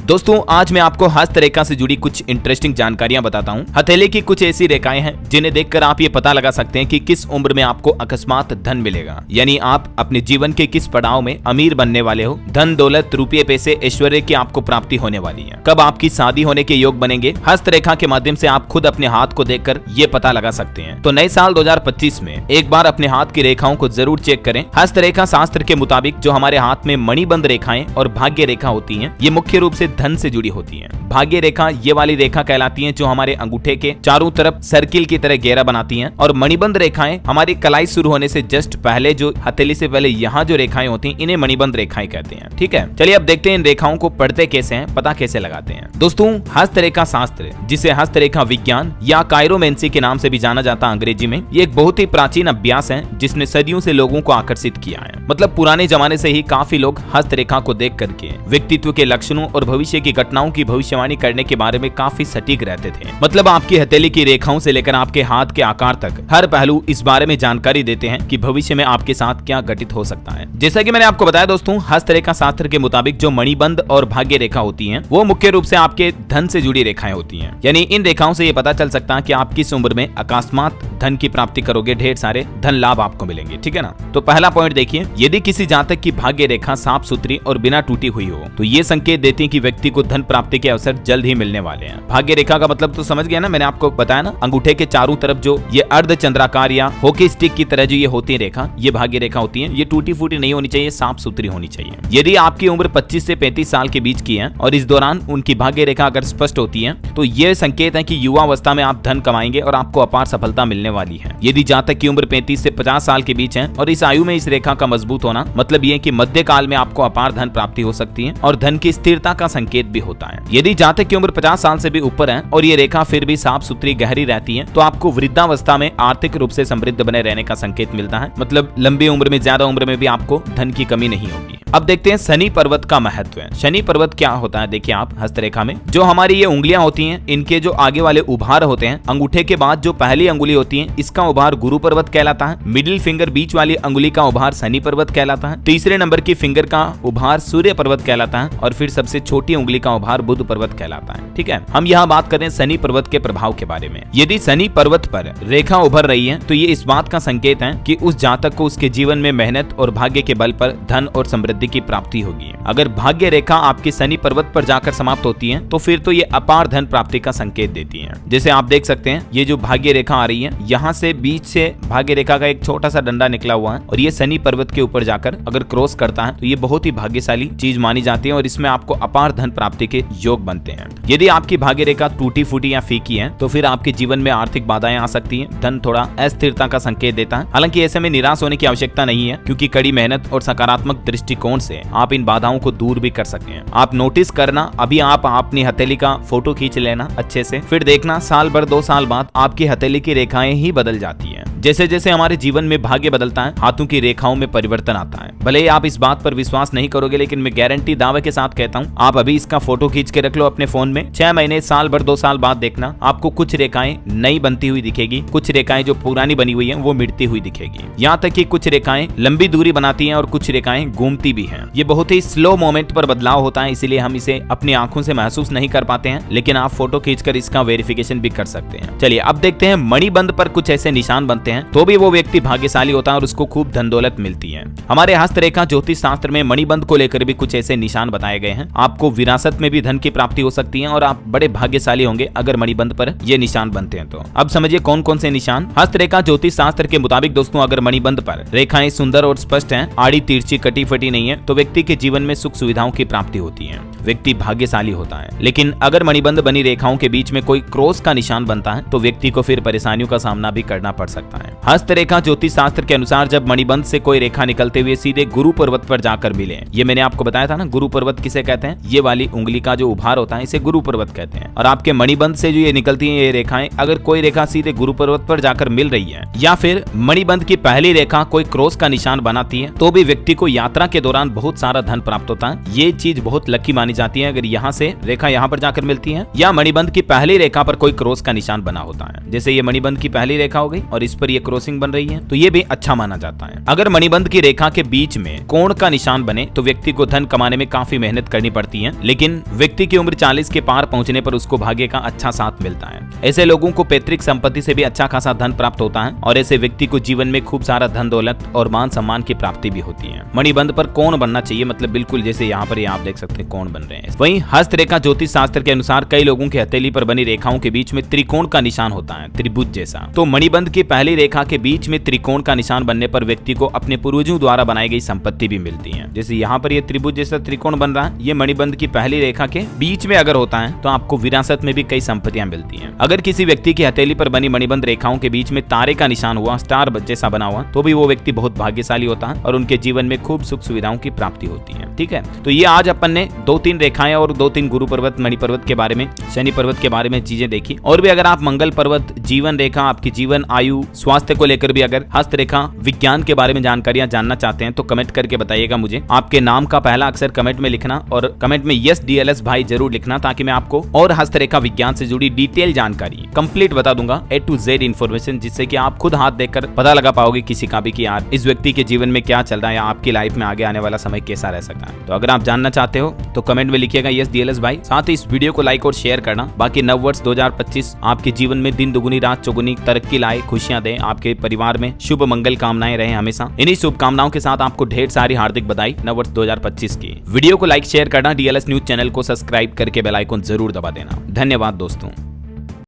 दोस्तों आज मैं आपको हस्तरेखा से जुड़ी कुछ इंटरेस्टिंग जानकारियां बताता हूं। हथेली की कुछ ऐसी रेखाएं हैं जिन्हें देखकर आप ये पता लगा सकते हैं कि किस उम्र में आपको अकस्मात धन मिलेगा, यानी आप अपने जीवन के किस पड़ाव में अमीर बनने वाले हो, धन दौलत रुपये पैसे ऐश्वर्य की आपको प्राप्ति होने वाली है, कब आपकी शादी होने के योग बनेंगे। हस्तरेखा के माध्यम से आप खुद अपने हाथ को देखकर ये पता लगा सकते हैं। तो नए साल 2025 में एक बार अपने हाथ की रेखाओं को जरूर चेक करें। हस्तरेखा शास्त्र के मुताबिक जो हमारे हाथ में मणिबंध रेखाएं और भाग्य रेखा होती हैं, ये मुख्य रूप से धन से जुड़ी होती हैं। भाग्य रेखा ये वाली रेखा कहलाती हैं जो हमारे अंगूठे के चारों तरफ सर्किल की तरह घेरा बनाती हैं, और मणिबंध रेखाएं हमारी कलाई शुरू होने से जस्ट पहले जो हथेली से पहले यहाँ जो रेखाएं होती हैं, इन्हें मणिबंध रेखाएं कहते हैं। ठीक है, चलिए अब देखते हैं इन रेखाओं को पढ़ते कैसे हैं, पता कैसे लगाते हैं। दोस्तों हस्तरेखा शास्त्र, जिसे हस्तरेखा विज्ञान या कायरोमेंसी के नाम से भी जाना जाता है अंग्रेजी में, ये एक बहुत ही प्राचीन अभ्यास है जिसने सदियों से लोगों को आकर्षित किया है। मतलब पुराने जमाने से ही काफी लोग हस्तरेखा को देख करके व्यक्तित्व के लक्षणों और भविष्य की घटनाओं की भविष्यवाणी करने के बारे में काफी सटीक रहते थे। मतलब आपकी हथेली की रेखाओं से लेकर आपके हाथ के आकार तक हर पहलू इस बारे में जानकारी देते हैं कि भविष्य में आपके साथ क्या घटित हो सकता है। जैसा कि मैंने आपको बताया दोस्तों, हस्तरेखा शास्त्र के मुताबिक जो मणिबंध और भाग्य रेखा होती हैं, वो मुख्य रूप से आपके धन से जुड़ी रेखाएं होती हैं। यानी इन रेखाओं से ये पता चल सकता है कि आप किस उम्र में अकस्मात धन की प्राप्ति करोगे, ढेर सारे धन लाभ आपको मिलेंगे। ठीक है ना। तो पहला पॉइंट देखिए, यदि किसी जातक की भाग्य रेखा साफ सुथरी और बिना टूटी हुई हो तो ये संकेत देती है कि व्यक्ति को धन प्राप्ति के अवसर जल्द ही मिलने वाले हैं। भाग्य रेखा का मतलब तो समझ गया ना, मैंने आपको बताया ना, अंगूठे के चारों तरफ जो ये अर्ध चंद्राकार या हॉकी स्टिक की तरह जो ये होती है रेखा, ये भाग्य रेखा होती है। ये टूटी फूटी नहीं होनी चाहिए, साफ सुथरी होनी चाहिए। यदि आपकी उम्र 25 से 35 साल के बीच की है और इस दौरान उनकी भाग्य रेखा अगर स्पष्ट होती है तो ये संकेत है कि युवावस्था में आप धन कमाएंगे और आपको अपार सफलता मिलने वाली है। यदि जातक की उम्र 35 से 50 साल के बीच है और इस आयु में इस रेखा का मजबूत होना, मतलब ये कि मध्य काल में आपको अपार धन प्राप्ति हो सकती है और धन की स्थिरता का संकेत भी होता है। यदि जातक की उम्र 50 साल से भी ऊपर है और ये रेखा फिर भी साफ सुथरी गहरी रहती है तो आपको वृद्धावस्था में आर्थिक रूप से समृद्ध बने रहने का संकेत मिलता है। मतलब लंबी उम्र में, ज्यादा उम्र में भी आपको धन की कमी नहीं होगी। अब देखते हैं शनि पर्वत का महत्व है। शनि पर्वत क्या होता है, देखिए आप हस्तरेखा में जो हमारी ये उंगलियां होती हैं, इनके जो आगे वाले उभार होते हैं, अंगूठे के बाद जो पहली अंगुली होती है, इसका उभार गुरु पर्वत कहलाता है। मिडिल फिंगर बीच वाली अंगुली का उभार शनि पर्वत कहलाता है। तीसरे नंबर की फिंगर का उभार सूर्य पर्वत कहलाता है और फिर सबसे छोटी उंगली का उभार बुध पर्वत कहलाता है। ठीक है, हम यहाँ बात करें शनि पर्वत के प्रभाव के बारे में। यदि शनि पर्वत पर रेखा उभर रही है तो ये इस बात का संकेत है कि उस जातक को उसके जीवन में मेहनत और भाग्य के बल पर धन और समृद्धि की प्राप्ति होगी। अगर भाग्य रेखा आपकी शनि पर्वत पर जाकर समाप्त होती है तो फिर तो ये अपार धन प्राप्ति का संकेत देती है। जैसे आप देख सकते हैं, ये जो भाग्य रेखा आ रही है, यहाँ से बीच से भाग्य रेखा का एक छोटा सा डंडा निकला हुआ है और ये शनि पर्वत के ऊपर जाकर अगर क्रॉस करता है तो ये बहुत ही भाग्यशाली चीज मानी जाती है और इसमें आपको अपार धन प्राप्ति के योग बनते हैं। यदि आपकी भाग्य रेखा टूटी फूटी या फीकी है तो फिर आपके जीवन में आर्थिक बाधाएं आ सकती हैं, धन थोड़ा अस्थिरता का संकेत देता है। हालांकि ऐसे में निराश होने की आवश्यकता नहीं है, क्योंकि कड़ी मेहनत और सकारात्मक दृष्टिकोण से आप इन बाधाओं को दूर भी कर सकते हैं। आप नोटिस करना, अभी आप अपनी हथेली का फोटो खींच लेना अच्छे से, फिर देखना साल भर 2 साल बाद आपकी हथेली की रेखाएं ही बदल जाती है। जैसे जैसे हमारे जीवन में भाग्य बदलता है, हाथों की रेखाओं में परिवर्तन आता है। भले ही आप इस बात पर विश्वास नहीं करोगे, लेकिन मैं गारंटी दावे के साथ कहता हूँ, आप अभी इसका फोटो खींच के रख लो अपने फोन में, 6 महीने, साल भर, 2 साल बाद देखना, आपको कुछ रेखाएं नई बनती हुई दिखेगी, कुछ रेखाएं जो पुरानी बनी हुई है वो मिटती हुई दिखेगी। यहाँ तक कि कुछ रेखाएं लंबी दूरी बनाती हैं और कुछ रेखाएं घूमती भी हैं। ये बहुत ही स्लो मोमेंट पर बदलाव होता है, इसीलिए हम इसे अपनी आंखों से महसूस नहीं कर पाते हैं, लेकिन आप फोटो खींचकर इसका वेरिफिकेशन भी कर सकते हैं। चलिए अब देखते हैं, मणिबंध पर कुछ ऐसे निशान बनते हैं तो भी वो व्यक्ति भाग्यशाली होता है और उसको खूब धन दौलत मिलती है। हमारे हस्तरेखा ज्योतिष शास्त्र में मणिबंध को लेकर भी कुछ ऐसे निशान बताए गए हैं। आपको विरासत में भी धन की प्राप्ति हो सकती है और आप बड़े भाग्यशाली होंगे अगर मणिबंध पर ये निशान बनते हैं। तो अब समझिए कौन कौन से निशान। हस्तरेखा ज्योतिष शास्त्र के मुताबिक दोस्तों, अगर मणिबंध पर रेखाएं सुंदर और स्पष्ट हैं, आड़ी तिरछी कटी फटी नहीं है, तो व्यक्ति के जीवन में सुख सुविधाओं की प्राप्ति होती है, व्यक्ति भाग्यशाली होता है। लेकिन अगर मणिबंध बनी रेखाओं के बीच में कोई क्रॉस का निशान बनता है तो व्यक्ति को फिर परेशानियों का सामना भी करना पड़ सकता है। हस्तरेखा ज्योतिष शास्त्र के अनुसार जब मणिबंध से कोई रेखा निकलते हुए सीधे गुरु पर्वत पर जाकर मिले, ये मैंने आपको बताया था ना, गुरु पर्वत किसे कहते हैं, ये वाली उंगली का जो उभार होता है इसे गुरु पर्वत कहते हैं। और आपके मणिबंध से जो ये निकलती है ये रेखाएं, अगर कोई रेखा सीधे गुरु पर्वत पर जाकर मिल रही है या फिर मणिबंध की पहली रेखा कोई क्रॉस का निशान बनाती है तो भी व्यक्ति को यात्रा के दौरान बहुत सारा धन प्राप्त होता है। ये चीज बहुत लकी मानी जाती है अगर यहाँ से रेखा यहाँ पर जाकर मिलती है या मणिबंध की पहली रेखा पर कोई क्रॉस का निशान बना होता है। जैसे ये मणिबंध की पहली रेखा हो गई और इस पर पर ये क्रॉसिंग बन रही है तो ये भी अच्छा माना जाता है। अगर मणिबंध की रेखा के बीच में कोण का निशान बने तो व्यक्ति को धन कमाने में काफी मेहनत करनी पड़ती है, लेकिन व्यक्ति की उम्र 40 के पार पहुंचने पर उसको भाग्य का अच्छा साथ मिलता है। ऐसे लोगों को पैतृक संपत्ति से भी अच्छा खासा धन प्राप्त होता है और ऐसे व्यक्ति को जीवन में खूब सारा धन दौलत और मान सम्मान की प्राप्ति भी होती है। मणिबंध पर कोण बनना चाहिए, मतलब बिल्कुल जैसे यहाँ पर आप देख सकते हैं कोण बन रहे हैं। वहीं हस्तरेखा ज्योतिष शास्त्र के अनुसार कई लोगों की हथेली पर बनी रेखाओं के बीच में त्रिकोण का निशान होता है, त्रिभुज जैसा। तो मणिबंध की पहली रेखा के बीच में त्रिकोण का निशान बनने पर व्यक्ति को अपने पूर्वजों द्वारा बनाई गई संपत्ति भी मिलती है। जैसे यहाँ पर ये त्रिभुज जैसा त्रिकोण बन रहा है, ये मणिबंध की पहली रेखा के बीच में अगर होता है तो आपको विरासत में भी कई संपत्तियां मिलती हैं। अगर किसी व्यक्ति की हथेली पर बनी मणिबंध रेखाओं के बीच में तारे का निशान हुआ, स्टार जैसा बना हुआ, तो भी वो व्यक्ति बहुत भाग्यशाली होता है और उनके जीवन में खूब सुख सुविधाओं की प्राप्ति होती है। ठीक है, तो ये आज अपन ने 2-3 रेखाएं और 2-3 गुरु पर्वत, मणि पर्वत के बारे में, शनि पर्वत के बारे में चीजें देखी। और भी अगर आप मंगल पर्वत, जीवन रेखा, आपकी जीवन आयु, स्वास्थ्य को लेकर भी अगर हस्तरेखा विज्ञान के बारे में जानकारियां जानना चाहते हैं तो कमेंट करके बताइएगा मुझे। आपके नाम का पहला अक्षर कमेंट में लिखना और कमेंट में यस DLS भाई जरूर लिखना, ताकि मैं आपको और हस्तरेखा विज्ञान से जुड़ी डिटेल जानकारी कंप्लीट बता दूंगा, A to Z इन्फॉर्मेशन, जिससे कि आप खुद हाथ देखकर पता लगा पाओगे किसी का भी कि यार इस व्यक्ति के जीवन में क्या चल रहा है या आपकी लाइफ में आगे आने वाला समय कैसा रह सकता है। तो अगर आप जानना चाहते हो तो कमेंट में लिखिएगा यस DLS भाई। साथ ही इस वीडियो को लाइक और शेयर करना। बाकी नववर्ष 2025 आपके जीवन में दिन दुगुनी रात चौगुनी तरक्की लाए, खुशियां दे, आपके परिवार में शुभ मंगल कामनाएं रहे हमेशा। इन्हीं शुभकामनाओं के साथ आपको ढेर सारी हार्दिक बधाई नववर्ष 2025 की। वीडियो को लाइक शेयर करना, DLS न्यूज चैनल को सब्सक्राइब करके बेल आइकन जरूर दबा देना। धन्यवाद दोस्तों।